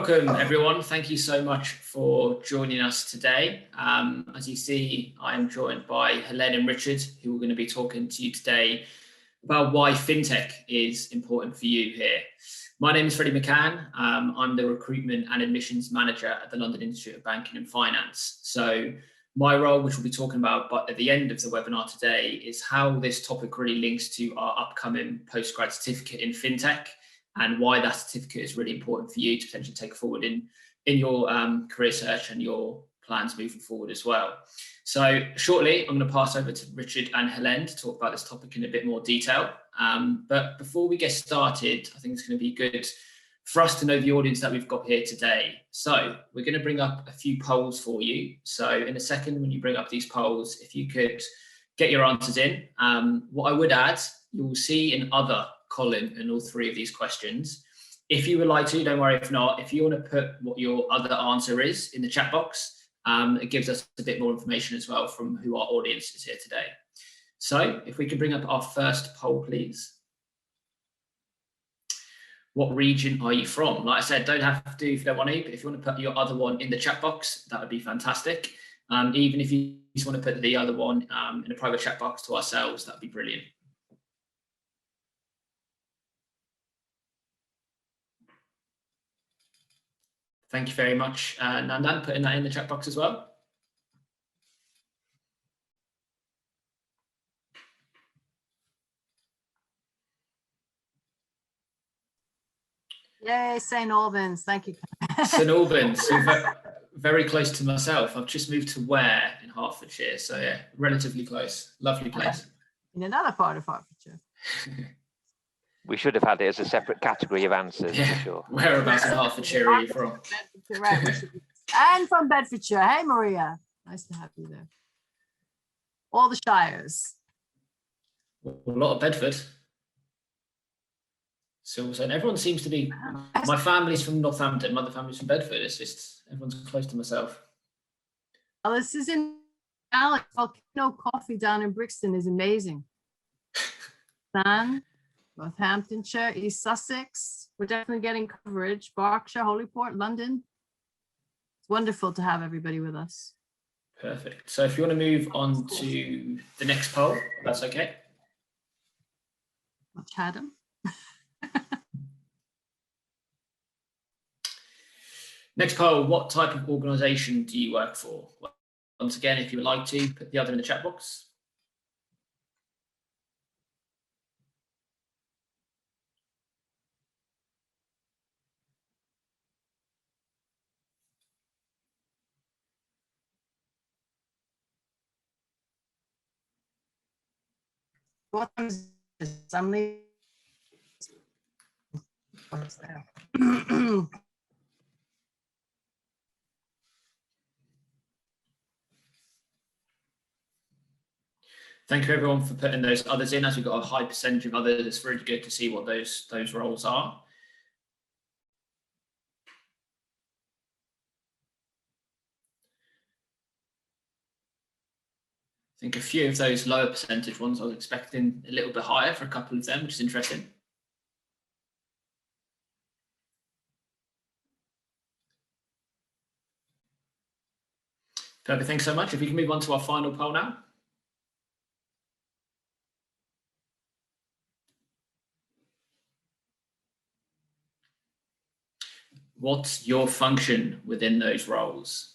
Welcome, everyone. Thank you so much for joining us today. As you see, I am joined by Helene and Richard, who are going to be talking to you today about why fintech is important for you here. My name is Freddie McCann. I'm the recruitment and admissions manager at the London Institute of Banking and Finance. So my role, which we'll be talking about at the end of the webinar today, is how this topic really links to our upcoming postgrad certificate in fintech, and why that certificate is really important for you to potentially take forward in your career search and your plans moving forward as well. So shortly, I'm going to pass over to Richard and Helene to talk about this topic in a bit more detail. But before we get started, I think it's going to be good for us to know the audience that we've got here today. So we're going to bring up a few polls for you. So in a second, when you bring up these polls, if you could get your answers in. What I would add, you'll see an other column in all three of these questions. If you would like to, don't worry if not. If you want to put what your other answer is in the chat box, it gives us a bit more information as well from who our audience is here today. So if we can bring up our first poll, please. What region are you from? Like I said, don't have to if you don't want to, but if you want to put your other one in the chat box, that would be fantastic. Even if you just want to put the other one in a private chat box to ourselves, that'd be brilliant. Thank you very much, Nandan, putting that in the chat box as well. Yay, St. Albans, thank you. St. Albans, very close to myself. I've just moved to Ware in Hertfordshire, so yeah, relatively close. Lovely place. In another part of Hertfordshire. We should have had it as a separate category of answers, yeah. for sure. Whereabouts in Hertfordshire are you from? Right, and from Bedfordshire. Hey, Maria. Nice to have you there. All the shires. A lot of Bedford. So everyone seems to be, my family's from Northampton, my other family's from Bedford. It's just, everyone's close to myself. Well, this is in Alex. Volcano Coffee down in Brixton is amazing. Northamptonshire, East Sussex. We're definitely getting coverage. Berkshire, Holyport, London. It's wonderful to have everybody with us. Perfect. So if you want to move on to the next poll, that's okay. Much Adam. Next poll, what type of organisation do you work for? Once again, if you would like to, put the other in the chat box. What time is this? I'm leaving. What's there? Thank you everyone for putting those others in. As we've got a high percentage of others, it's really good to see what those roles are. I think a few of those lower percentage ones I was expecting a little bit higher for a couple of them, which is interesting. Perfect, thanks so much. If we can move on to our final poll now. What's your function within those roles?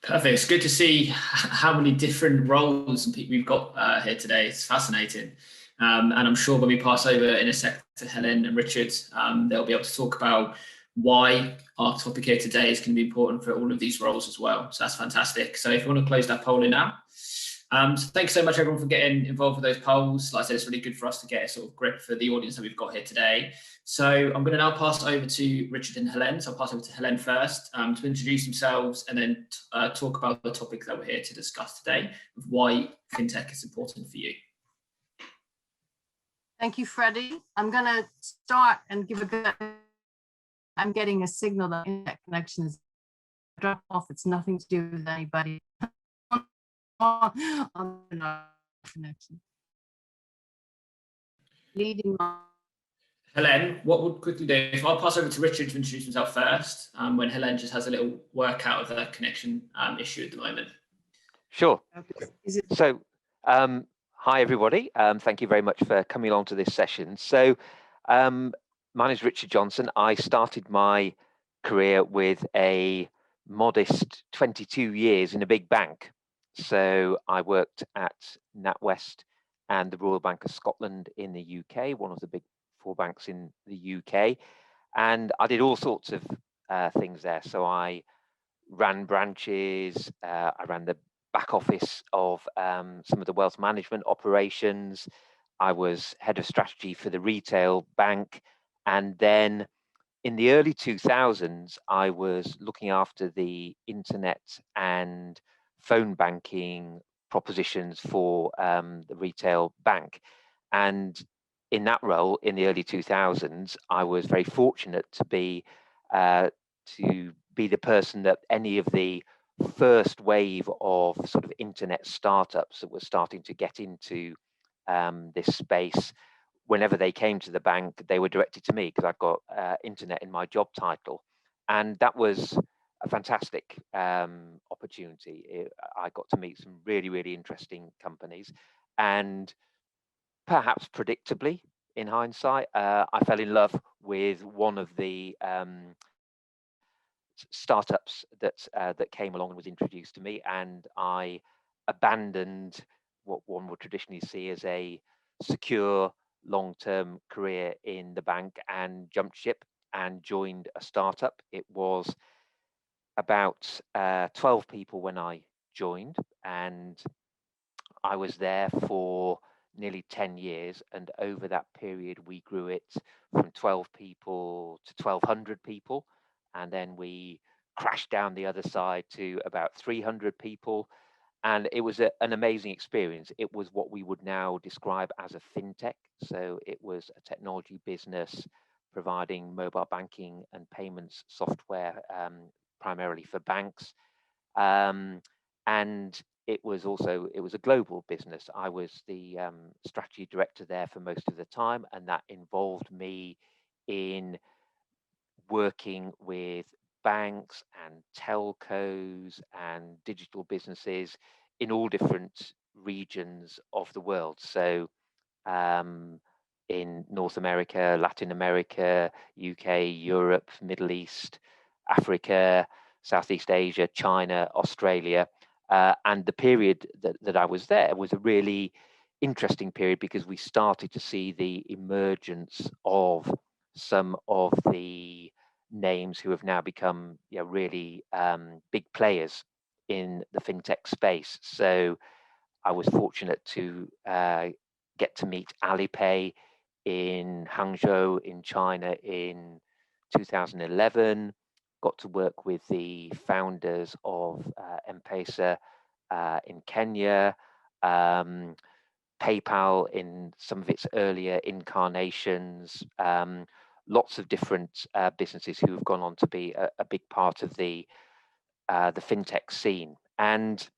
Perfect. It's good to see how many different roles and people we've got here today. It's fascinating. And I'm sure when we pass over in a sec to Helen and Richard, they'll be able to talk about why our topic here today is going to be important for all of these roles as well. So that's fantastic. So if you want to close that poll in now, So thanks so much everyone for getting involved with those polls. Like I said, it's really good for us to get a sort of grip for the audience that we've got here today. So I'm going to now pass over to Richard and Helene. So I'll pass over to Helene first to introduce themselves and then talk about the topic that we're here to discuss today, of why fintech is important for you. Thank you, Freddie. I'm going to start and give a bit. I'm getting a signal that internet connection is dropped off. It's nothing to do with anybody on the connection. Leading on. Helene, what we'll quickly do is I'll pass over to Richard to introduce himself first, when Helene just has a little workout of the connection issue at the moment. Sure. So, hi everybody. Thank you very much for coming along to this session. So, my name is Richard Johnson. I started my career with a modest 22 years in a big bank. So I worked at NatWest and the Royal Bank of Scotland in the UK, one of the big 4 banks in the UK. And I did all sorts of things there. So I ran branches, I ran the back office of some of the wealth management operations. I was head of strategy for the retail bank. And then in the early 2000s, I was looking after the internet and phone banking propositions for the retail bank. And in that role, in the early 2000s, I was very fortunate to be the person that any of the first wave of sort of internet startups that were starting to get into this space. Whenever they came to the bank, they were directed to me because I've got internet in my job title. And that was a fantastic opportunity. I got to meet some really, really interesting companies. And perhaps predictably, in hindsight, I fell in love with one of the startups that came along and was introduced to me. And I abandoned what one would traditionally see as a secure long-term career in the bank and jumped ship and joined a startup. It was about 12 people when I joined, and I was there for nearly 10 years. And over that period, we grew it from 12 people to 1,200 people. And then we crashed down the other side to about 300 people. And it was an amazing experience. It was what we would now describe as a fintech. So it was a technology business providing mobile banking and payments software, primarily for banks. And it was a global business. I was the strategy director there for most of the time, and that involved me in working with banks and telcos and digital businesses in all different regions of the world. So in North America, Latin America, UK, Europe, Middle East, Africa, Southeast Asia, China, Australia. And the period that I was there was a really interesting period because we started to see the emergence of some of the names who have now become really big players in the fintech space. So I was fortunate to get to meet Alipay in Hangzhou in China in 2011, got to work with the founders of M-Pesa in Kenya, PayPal in some of its earlier incarnations, lots of different businesses who have gone on to be a big part of the fintech scene. And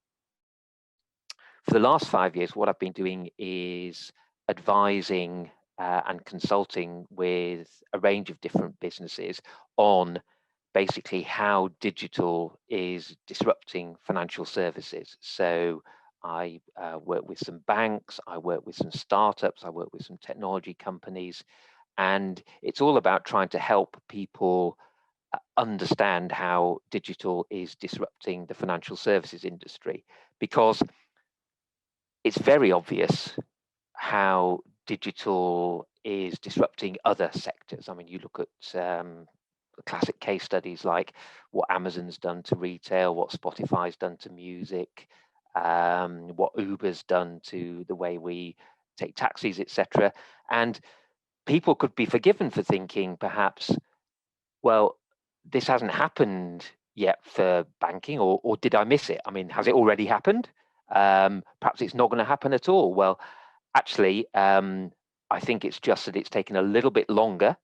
for the last 5 years, what I've been doing is advising and consulting with a range of different businesses on basically how digital is disrupting financial services. So I work with some banks, I work with some startups, I work with some technology companies, and it's all about trying to help people understand how digital is disrupting the financial services industry, because it's very obvious how digital is disrupting other sectors. I mean, you look at classic case studies like what Amazon's done to retail, what Spotify's done to music, what Uber's done to the way we take taxis, etc. And people could be forgiven for thinking perhaps, well, this hasn't happened yet for banking, or did I miss it? I mean, has it already happened? Perhaps it's not going to happen at all. Well, actually, I think it's just that it's taken a little bit longer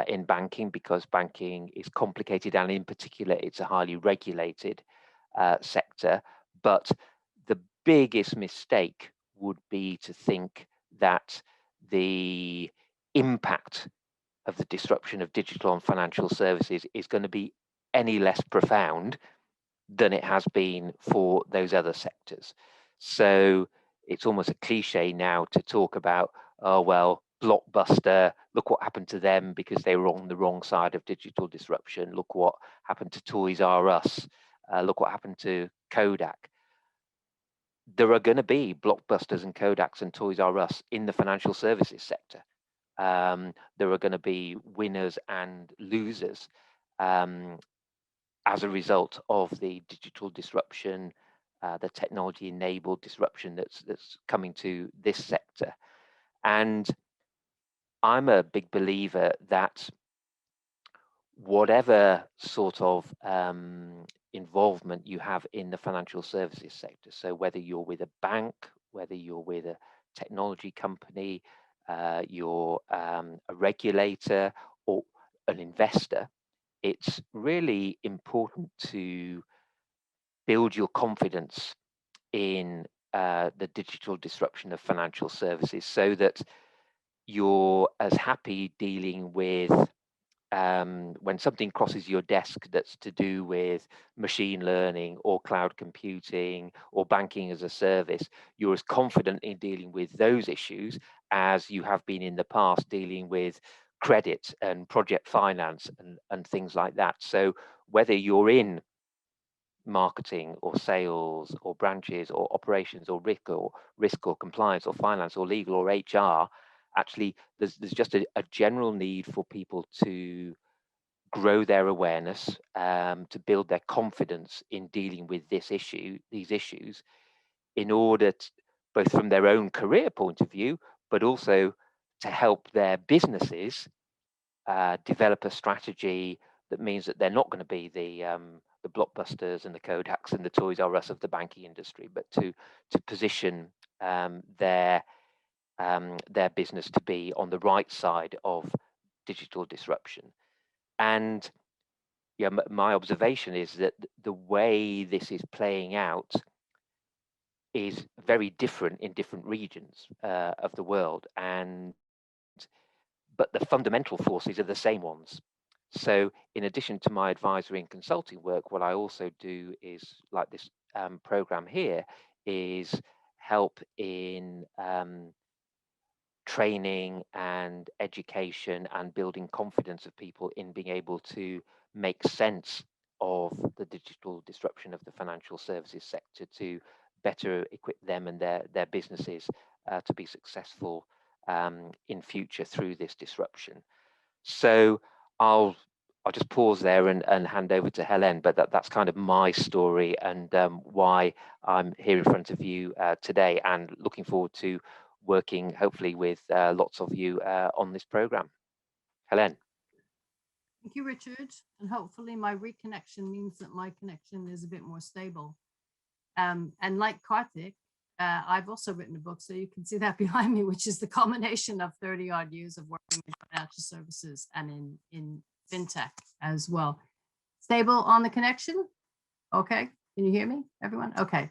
in banking, because banking is complicated, and in particular, it's a highly regulated sector. But the biggest mistake would be to think that the impact of the disruption of digital and financial services is going to be any less profound than it has been for those other sectors. So it's almost a cliche now to talk about, oh, well, Blockbuster, look what happened to them because they were on the wrong side of digital disruption. Look what happened to Toys R Us. Look what happened to Kodak. There are going to be Blockbusters and Kodaks and Toys R Us in the financial services sector. There are going to be winners and losers as a result of the digital disruption, the technology-enabled disruption that's coming to this sector. And I'm a big believer that whatever sort of involvement you have in the financial services sector, so whether you're with a bank, whether you're with a technology company, you're a regulator or an investor, it's really important to build your confidence in the digital disruption of financial services, so that you're as happy dealing with when something crosses your desk that's to do with machine learning or cloud computing or banking as a service, you're as confident in dealing with those issues as you have been in the past dealing with credit and project finance and things like that. So whether you're in marketing or sales or branches or operations or risk or compliance or finance or legal or HR, actually there's just a general need for people to grow their awareness, to build their confidence in dealing with these issues, in order to, both from their own career point of view, but also to help their businesses develop a strategy that means that they're not going to be the Blockbusters and the Kodaks and the Toys R Us of the banking industry, but to position their business to be on the right side of digital disruption. And yeah, my observation is that the way this is playing out is very different in different regions of the world, but the fundamental forces are the same ones. So in addition to my advisory and consulting work, what I also do is, like this program here, is help in training and education and building confidence of people in being able to make sense of the digital disruption of the financial services sector, to better equip them and their businesses to be successful in future through this disruption. So I'll just pause there and hand over to Helen, but that's kind of my story and why I'm here in front of you today, and looking forward to working hopefully with lots of you on this program. Helen. Thank you, Richard. And hopefully my reconnection means that my connection is a bit more stable. And like Karthik, I've also written a book, so you can see that behind me, which is the culmination of 30 odd years of working in financial services and in fintech as well. Stable on the connection? Okay, can you hear me, everyone? Okay.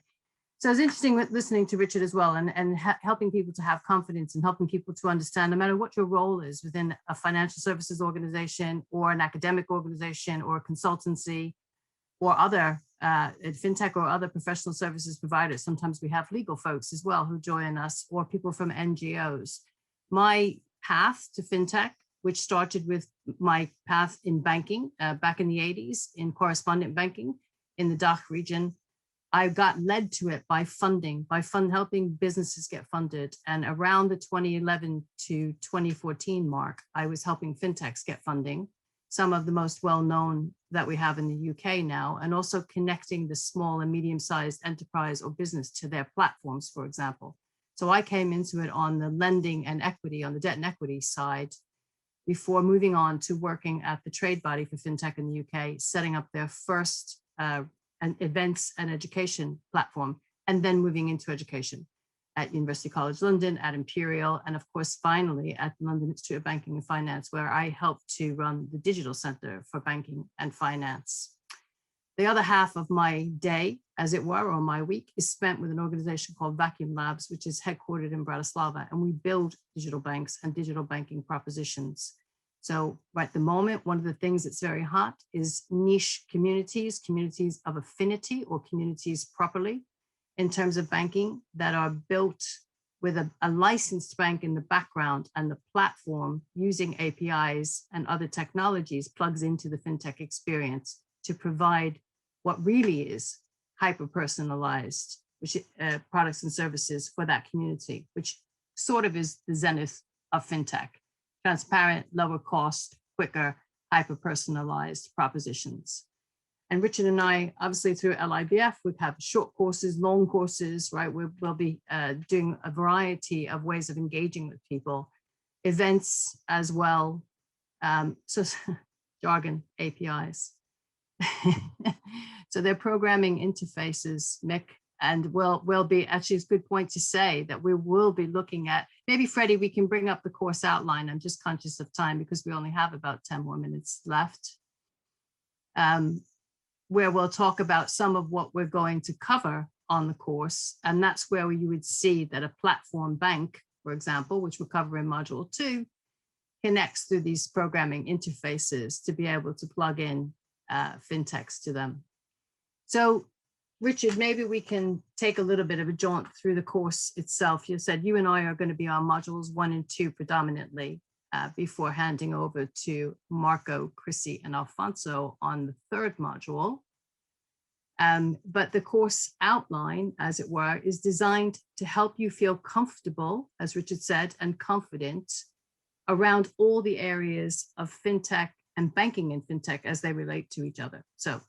So it's interesting listening to Richard as well, and helping people to have confidence and helping people to understand, no matter what your role is within a financial services organization or an academic organization or a consultancy or other fintech or other professional services providers. Sometimes we have legal folks as well who join us, or people from NGOs. My path to fintech, which started with my path in banking back in the 80s in correspondent banking in the DACH region, I got led to it by helping businesses get funded. And around the 2011 to 2014 mark, I was helping fintechs get funding. some of the most well-known that we have in the UK now, and also connecting the small and medium-sized enterprise or business to their platforms, for example. So I came into it on the lending and equity, on the debt and equity side, before moving on to working at the trade body for FinTech in the UK, setting up their first events and education platform, and then moving into education at University College London, at Imperial, and of course, finally at the London Institute of Banking and Finance, where I helped to run the digital center for banking and finance. The other half of my day, as it were, or my week, is spent with an organization called Vacuum Labs, which is headquartered in Bratislava, and we build digital banks and digital banking propositions. So right at the moment, one of the things that's very hot is niche communities, communities of affinity or communities properly in terms of banking that are built with a licensed bank in the background, and the platform using APIs and other technologies plugs into the FinTech experience to provide what really is hyper-personalized products and services for that community, which sort of is the zenith of FinTech. Transparent, lower cost, quicker, hyper-personalized propositions. And Richard and I, obviously through LIBF, we have short courses, long courses, right? We'll be doing a variety of ways of engaging with people, events as well. So jargon, APIs. So they're programming interfaces, Mick, and we'll be, actually it's a good point to say that we will be looking at, maybe Freddie, we can bring up the course outline. I'm just conscious of time because we only have about 10 more minutes left. Where we'll talk about some of what we're going to cover on the course. And that's where you would see that a platform bank, for example, which we'll cover in module 2, connects through these programming interfaces to be able to plug in fintechs to them. So Richard, maybe we can take a little bit of a jaunt through the course itself. You said you and I are going to be on modules 1 and 2 predominantly, before handing over to Marco, Chrissy, and Alfonso on the 3rd module. But the course outline, as it were, is designed to help you feel comfortable, as Richard said, and confident around all the areas of FinTech and banking in FinTech as they relate to each other. So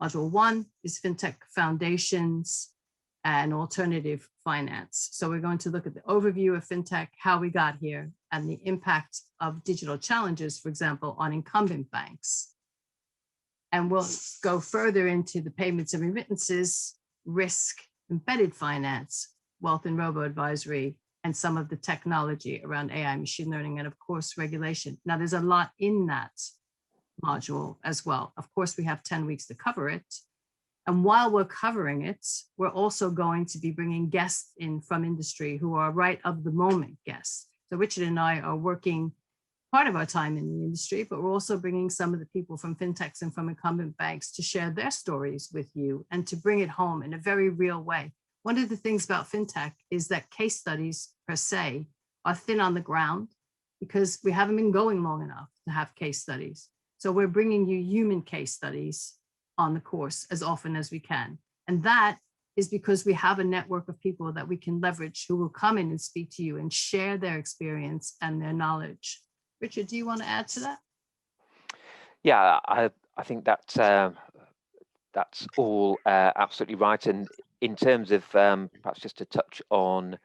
module 1 is FinTech Foundations and Alternative Finance. So we're going to look at the overview of FinTech, how we got here, and the impact of digital challenges, for example, on incumbent banks. And we'll go further into the payments and remittances, risk, embedded finance, wealth and robo-advisory, and some of the technology around AI, machine learning, and of course, regulation. Now, there's a lot in that module as well. Of course, we have 10 weeks to cover it. And while we're covering it, we're also going to be bringing guests in from industry who are right of the moment guests. So Richard and I are working part of our time in the industry, but we're also bringing some of the people from fintechs and from incumbent banks to share their stories with you and to bring it home in a very real way. One of the things about fintech is that case studies per se are thin on the ground because we haven't been going long enough to have case studies. So we're bringing you human case studies on the course as often as we can. And that is because we have a network of people that we can leverage who will come in and speak to you and share their experience and their knowledge. Richard, do you want to add to that? Yeah, I think that's all absolutely right. And in terms of perhaps just to touch on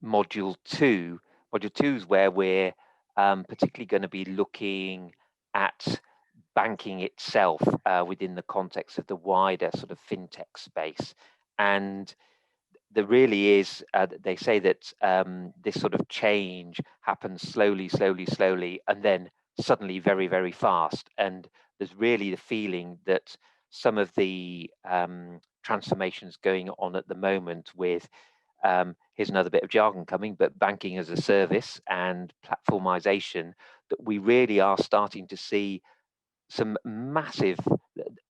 module 2, module 2 is where we're particularly going to be looking at banking itself within the context of the wider sort of fintech space. And there really is, they say that this sort of change happens slowly, and then suddenly very, very fast. And there's really the feeling that some of the transformations going on at the moment with, here's another bit of jargon coming, but banking as a service and platformization, that we really are starting to see some massive,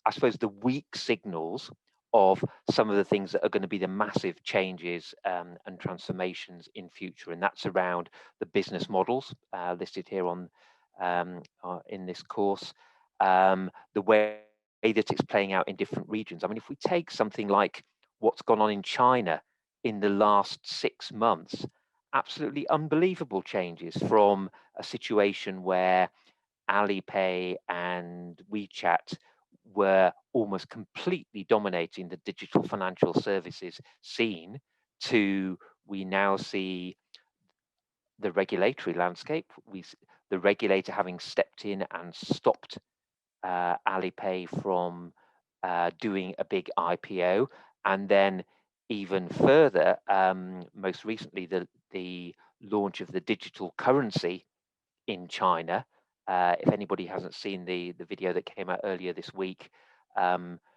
I suppose, the weak signals of some of the things that are going to be the massive changes and transformations in future. And that's around the business models listed here on in this course, the way that it's playing out in different regions. I mean, if we take something like what's gone on in China in the last 6 months, absolutely unbelievable changes from a situation where Alipay and WeChat were almost completely dominating the digital financial services scene, to we now see the regulatory landscape, the regulator having stepped in and stopped Alipay from doing a big IPO, and then even further, most recently, the launch of the digital currency in China. If anybody hasn't seen the video that came out earlier this week,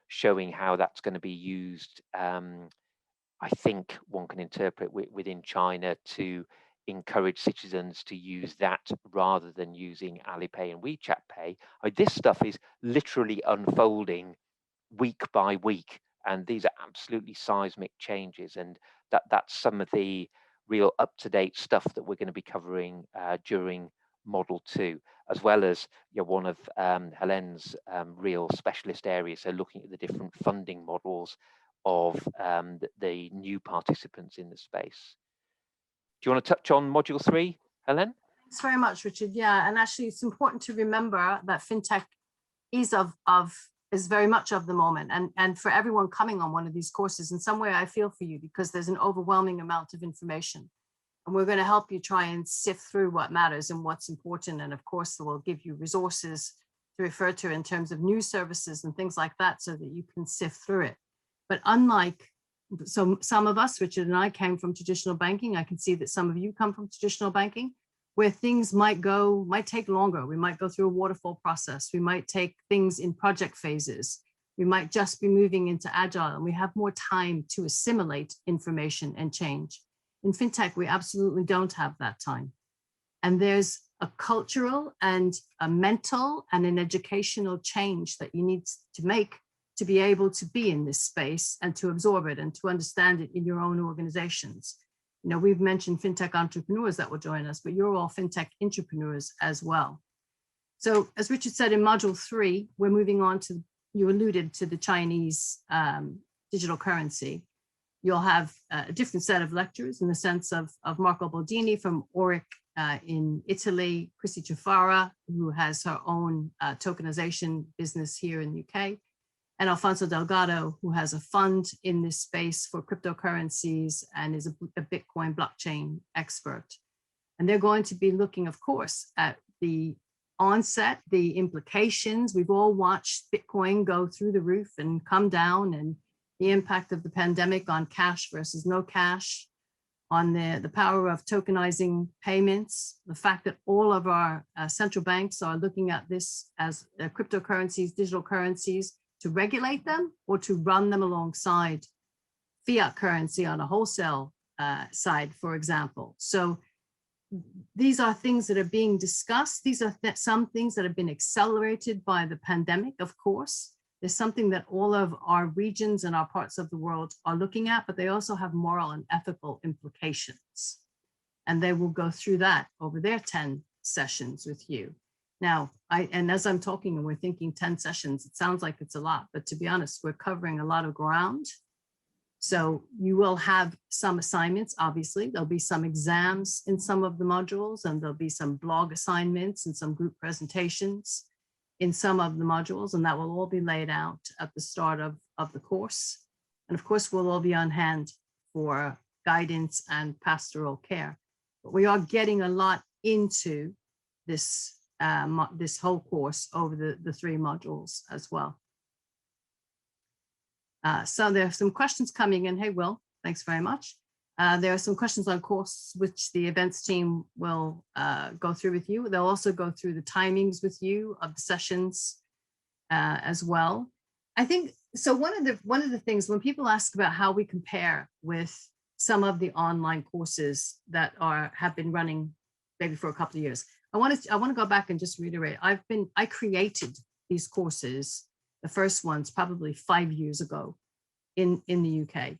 showing how that's going to be used, I think one can interpret within China to encourage citizens to use that rather than using Alipay and WeChat Pay. This stuff is literally unfolding week by week, and these are absolutely seismic changes, and that's some of the real up-to-date stuff that we're going to be covering during Model 2, as well as one of Helene's real specialist areas, so looking at the different funding models of the new participants in the space. Do you want to touch on Module 3, Helene? Thanks very much, Richard. Yeah, and actually it's important to remember that fintech is very much of the moment, and for everyone coming on one of these courses, in some way I feel for you, because there's an overwhelming amount of information, and we're going to help you try and sift through what matters and what's important. And of course we'll give you resources to refer to in terms of news services and things like that, so that you can sift through it. But unlike some of us, Richard and I, came from traditional banking. I can see that some of you come from traditional banking, where things might take longer. We might go through a waterfall process. We might take things in project phases. We might just be moving into agile, and we have more time to assimilate information and change. In fintech, we absolutely don't have that time. And there's a cultural and a mental and an educational change that you need to make to be able to be in this space and to absorb it and to understand it in your own organizations. We've mentioned fintech entrepreneurs that will join us, but you're all fintech entrepreneurs as well. So as Richard said, in Module 3, we're moving on to, you alluded to the Chinese digital currency. You'll have a different set of lectures in the sense of Marco Baldini from Oric in Italy, Chrissy Chafara, who has her own tokenization business here in the UK, and Alfonso Delgado, who has a fund in this space for cryptocurrencies and is a Bitcoin blockchain expert. And they're going to be looking, of course, at the onset, the implications. We've all watched Bitcoin go through the roof and come down, and the impact of the pandemic on cash versus no cash, on the power of tokenizing payments, the fact that all of our central banks are looking at this as cryptocurrencies, digital currencies, to regulate them or to run them alongside fiat currency on a wholesale side, for example. So these are things that are being discussed. These are some things that have been accelerated by the pandemic, of course. There's something that all of our regions and our parts of the world are looking at, but they also have moral and ethical implications. And they will go through that over their 10 sessions with you. Now, and as I'm talking and we're thinking 10 sessions, it sounds like it's a lot, but to be honest, we're covering a lot of ground. So you will have some assignments, obviously. There'll be some exams in some of the modules, and there'll be some blog assignments and some group presentations in some of the modules, and that will all be laid out at the start of the course. And of course, we'll all be on hand for guidance and pastoral care. But we are getting a lot into this this whole course over the 3 modules as well. So there are some questions coming in. Hey, Will, thanks very much. There are some questions on course, which the events team will go through with you. They'll also go through the timings with you of the sessions as well. I think, so one of the things when people ask about how we compare with some of the online courses that have been running maybe for a couple of years, I want to go back and just reiterate. I created these courses, the first ones probably 5 years ago in the UK.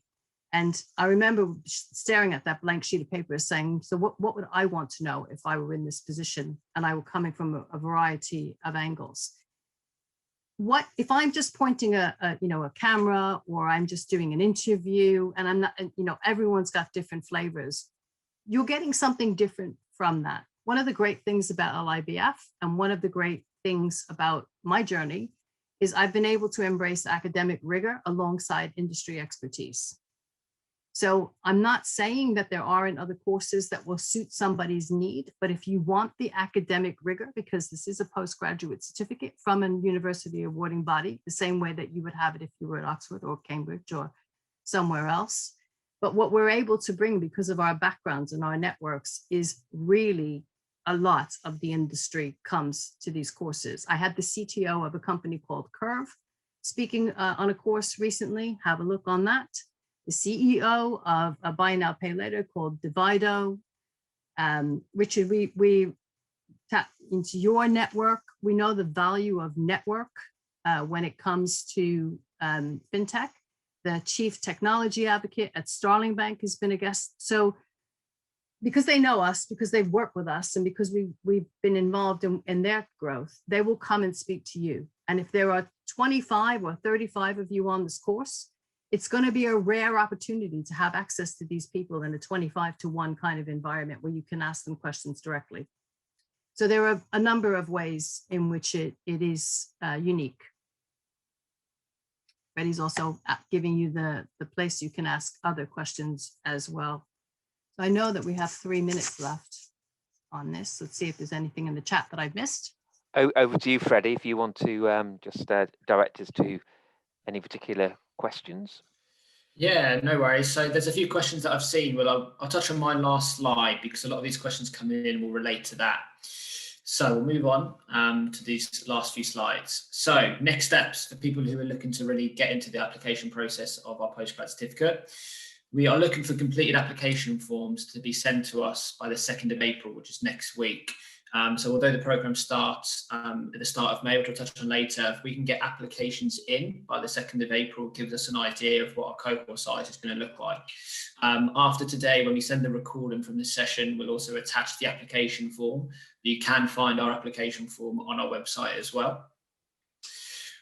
And I remember staring at that blank sheet of paper saying, so what would I want to know if I were in this position and I were coming from a variety of angles? What if I'm just pointing a camera, or I'm just doing an interview, and I'm not, everyone's got different flavors. You're getting something different from that. one of the great things about LIBF and one of the great things about my journey is I've been able to embrace academic rigor alongside industry expertise. So I'm not saying that there aren't other courses that will suit somebody's need, but if you want the academic rigor, because this is a postgraduate certificate from a university awarding body, the same way that you would have it if you were at Oxford or Cambridge or somewhere else. But what we're able to bring because of our backgrounds and our networks is really a lot of the industry comes to these courses. I had the CTO of a company called Curve speaking on a course recently. Have a look on that. The CEO of a buy now, pay later called Divido. Richard, we tap into your network. We know the value of network when it comes to fintech. The chief technology advocate at Starling Bank has been a guest. So because they know us, because they've worked with us, and because we've been involved in their growth, they will come and speak to you. And if there are 25 or 35 of you on this course, it's going to be a rare opportunity to have access to these people in a 25-to-1 kind of environment where you can ask them questions directly. So there are a number of ways in which it is unique. Freddie's also giving you the place you can ask other questions as well. So I know that we have 3 minutes left on this. Let's see if there's anything in the chat that I've missed. Over to you, Freddie, if you want to just direct us to any particular questions. Yeah, no worries. So there's a few questions that I've seen. Well, I'll touch on my last slide because a lot of these questions coming in will relate to that. So we'll move on to these last few slides. So next steps for people who are looking to really get into the application process of our postgrad certificate. We are looking for completed application forms to be sent to us by the 2nd of April, which is next week. So although the program starts at the start of May, which I'll touch on later, if we can get applications in by the 2nd of April, it gives us an idea of what our cohort size is going to look like. After today, when we send the recording from this session, we'll also attach the application form. You can find our application form on our website as well.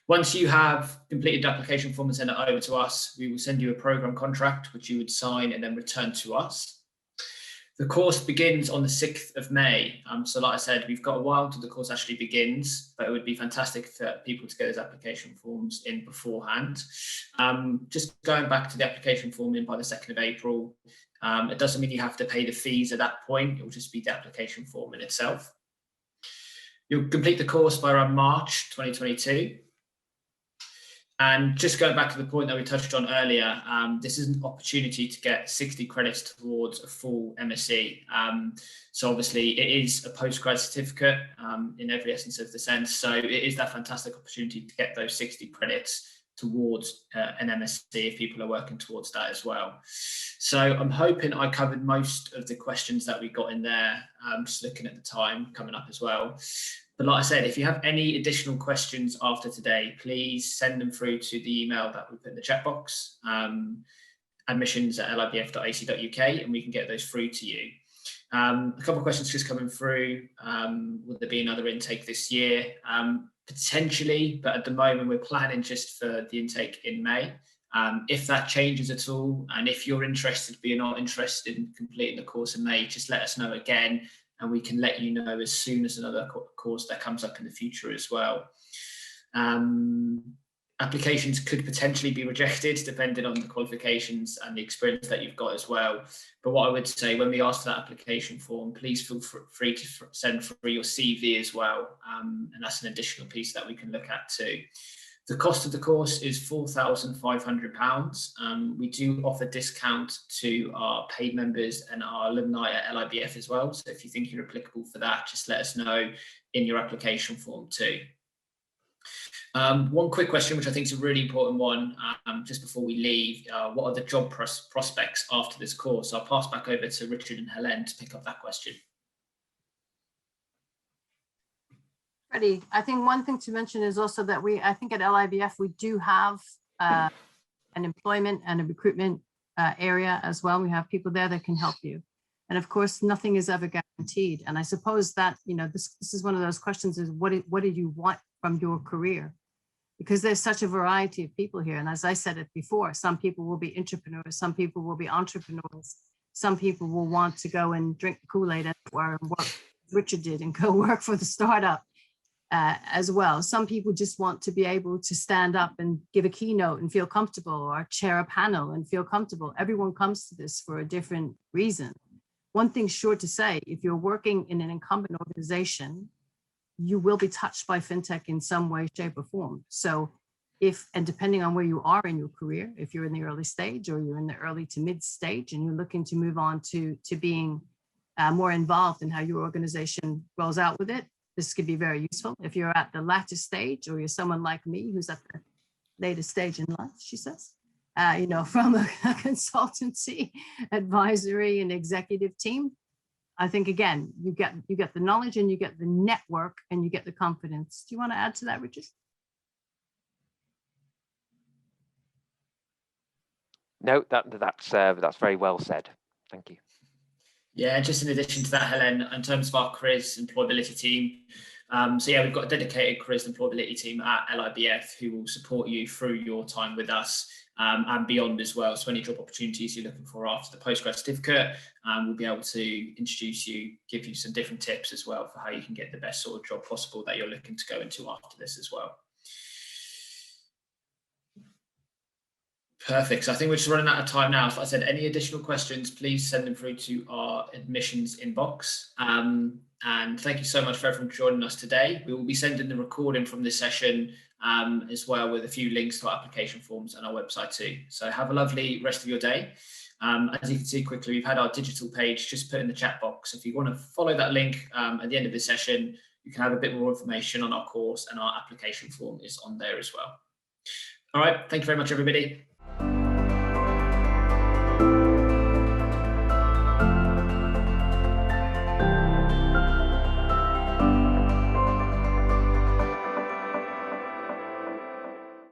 Once you have completed the application form and send it over to us, we will send you a program contract, which you would sign and then return to us. The course begins on the 6th of May. So like I said, we've got a while till the course actually begins, but it would be fantastic for people to get those application forms in beforehand. Just going back to the application form in by the 2nd of April, it doesn't mean you have to pay the fees at that point. It will just be the application form in itself. You'll complete the course by around March 2022. And just going back to the point that we touched on earlier, this is an opportunity to get 60 credits towards a full MSc. So obviously it is a postgrad certificate in every essence of the sense. So it is that fantastic opportunity to get those 60 credits towards an MSc if people are working towards that as well. So I'm hoping I covered most of the questions that we got in there, just looking at the time coming up as well. But like I said, if you have any additional questions after today, please send them through to the email that we put in the chat box, admissions@libf.ac.uk, and we can get those through to you. A couple of questions just coming through. Will there be another intake this year? Potentially, but at the moment we're planning just for the intake in May. If that changes at all, and if you're interested but you're not interested in completing the course in May, just let us know again, and we can let you know as soon as another course that comes up in the future as well. Applications could potentially be rejected depending on the qualifications and the experience that you've got as well. But what I would say, when we ask for that application form, please feel free to send through your CV as well. And that's an additional piece that we can look at too. The cost of the course is £4,500. We do offer discount to our paid members and our alumni at LIBF as well. So if you think you're applicable for that, just let us know in your application form too. One quick question, which I think is a really important one, just before we leave, what are the job prospects after this course? I'll pass back over to Richard and Helene to pick up that question. Freddie, I think one thing to mention is also that I think at LIBF, we do have an employment and a recruitment area as well. We have people there that can help you. And of course, nothing is ever guaranteed. And I suppose that, this is one of those questions is what do you want from your career? Because there's such a variety of people here. And as I said it before, some people will be entrepreneurs, some people will be entrepreneurs, some people will want to go and drink Kool-Aid and work Richard did and go work for the startup as well. Some people just want to be able to stand up and give a keynote and feel comfortable, or chair a panel and feel comfortable. Everyone comes to this for a different reason. One thing's sure to say, if you're working in an incumbent organization, you will be touched by fintech in some way, shape, or form. So and depending on where you are in your career, if you're in the early stage or you're in the early to mid stage and you're looking to move on to being more involved in how your organization rolls out with it, this could be very useful. If you're at the latter stage, or you're someone like me who's at the later stage in life, she says, from a consultancy, advisory, and executive team, I think, again, you get the knowledge and you get the network and you get the confidence. Do you want to add to that, Richard? No, that's very well said. Thank you. Yeah, just in addition to that, Helen, in terms of our careers employability team, we've got a dedicated careers employability team at LIBF who will support you through your time with us and beyond as well. So any job opportunities you're looking for after the postgrad certificate, we'll be able to introduce you, give you some different tips as well for how you can get the best sort of job possible that you're looking to go into after this as well. Perfect. So I think we're just running out of time now. So I said, any additional questions, please send them through to our admissions inbox. And thank you so much for everyone joining us today. We will be sending the recording from this session as well, with a few links to our application forms and our website too. So have a lovely rest of your day. As you can see quickly, we've had our digital page just put in the chat box. If you want to follow that link at the end of this session, you can have a bit more information on our course, and our application form is on there as well. All right. Thank you very much, everybody.